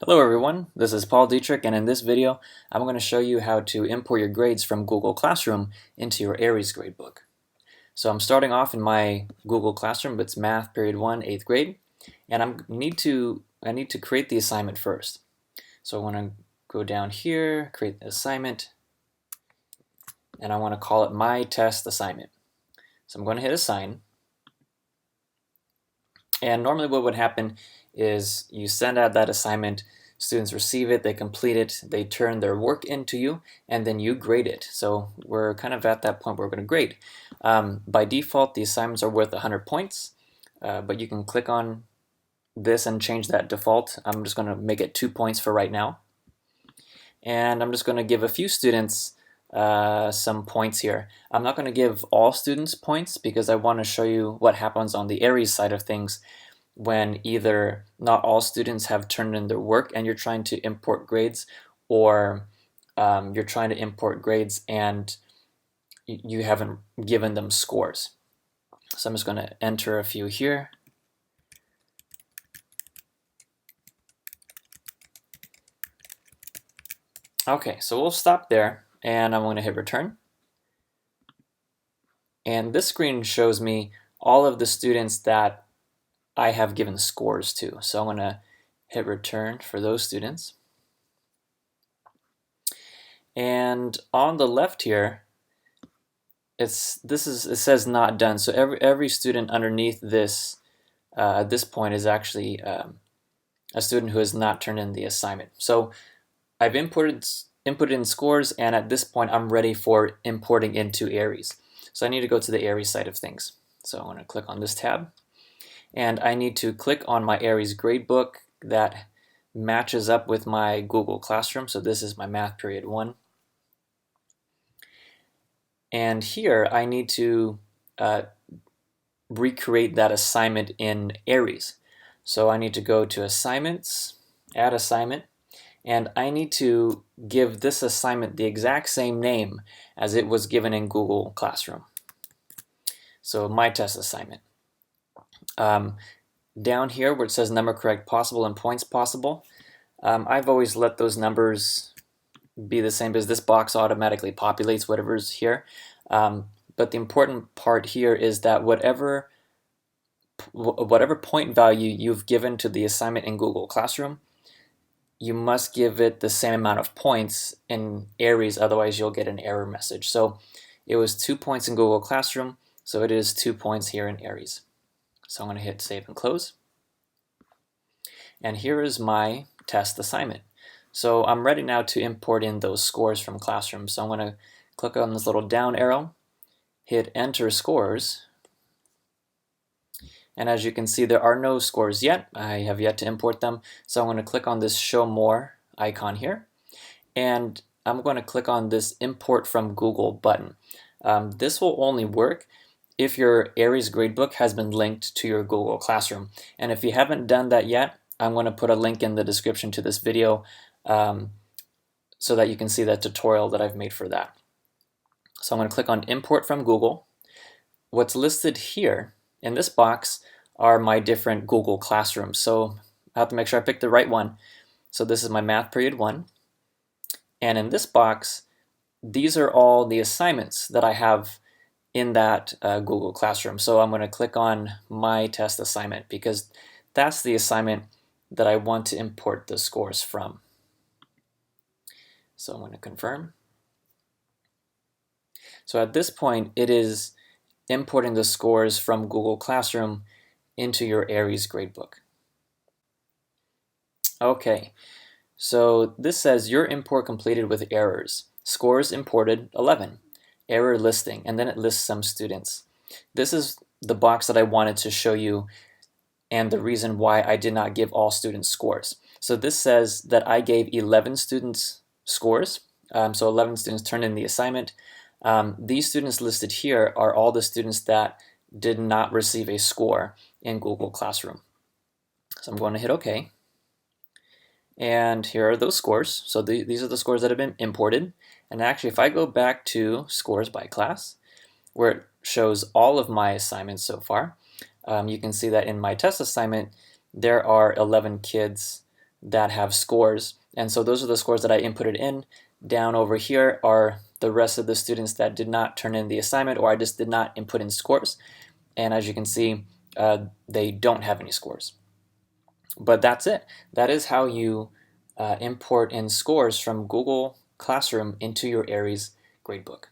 Hello everyone, this is Paul Dietrich, and in this video I'm going to show you how to import your grades from Google Classroom into your Aeries gradebook. So I'm starting off in my Google Classroom, but it's Math Period 1, 8th grade, and I need to create the assignment first. So I want to go down here, create the assignment, and I want to call it My Test Assignment. So I'm going to hit Assign, and normally what would happen is you send out that assignment, students receive it, they complete it, they turn their work into you, and then you grade it. So we're kind of at that point where we're going to grade. By default, the assignments are worth 100 points, but you can click on this and change that default. I'm just going to make it 2 points for right now. And I'm just going to give a few students some points here. I'm not going to give all students points because I want to show you what happens on the Aeries side of things when either not all students have turned in their work and you're trying to import grades, or you're trying to import grades and you haven't given them scores. So I'm just going to enter a few here. Okay, so we'll stop there and I'm going to hit return. And this screen shows me all of the students that I have given scores to. So I'm going to hit return for those students. And on the left here, it says not done. So every student underneath this at this point is actually a student who has not turned in the assignment. So I've inputted in scores, and at this point I'm ready for importing into Aeries. So I need to go to the Aeries side of things. So I'm going to click on this tab, and I need to click on my Aeries gradebook that matches up with my Google Classroom. So this is my Math Period 1. And here I need to recreate that assignment in Aeries. So I need to go to Assignments, Add Assignment, and I need to give this assignment the exact same name as it was given in Google Classroom. So My Test Assignment. Down here where it says number correct possible and points possible, I've always let those numbers be the same because this box automatically populates whatever's here. But the important part here is that whatever point value you've given to the assignment in Google Classroom, you must give it the same amount of points in Aeries, otherwise you'll get an error message. So it was 2 points in Google Classroom, so it is 2 points here in Aeries. So I'm going to hit Save and Close. And here is my test assignment. So I'm ready now to import in those scores from Classroom. So I'm going to click on this little down arrow, hit Enter Scores, and as you can see there are no scores yet. I have yet to import them. So I'm going to click on this Show More icon here, and I'm going to click on this Import from Google button. This will only work if your Aeries gradebook has been linked to your Google Classroom. And if you haven't done that yet, I'm going to put a link in the description to this video so that you can see that tutorial that I've made for that. So I'm going to click on Import from Google. What's listed here in this box are my different Google Classrooms. So I have to make sure I pick the right one. So this is my Math Period 1. And in this box, these are all the assignments that I have in that Google Classroom. So I'm going to click on My Test Assignment because that's the assignment that I want to import the scores from. So I'm going to confirm. So at this point, it is importing the scores from Google Classroom into your Aeries gradebook. Okay, so this says your import completed with errors. Scores imported 11. Error listing, and then it lists some students. This is the box that I wanted to show you and the reason why I did not give all students scores. So this says that I gave 11 students scores. So 11 students turned in the assignment. These students listed here are all the students that did not receive a score in Google Classroom. So I'm going to hit OK. And here are those scores. So these are the scores that have been imported. And actually, if I go back to Scores by Class, where it shows all of my assignments so far, you can see that in my test assignment, there are 11 kids that have scores. And so those are the scores that I inputted in. Down over here are the rest of the students that did not turn in the assignment, or I just did not input in scores. And as you can see, they don't have any scores. But that's it. That is how you import in scores from Google Classroom into your Aeries gradebook.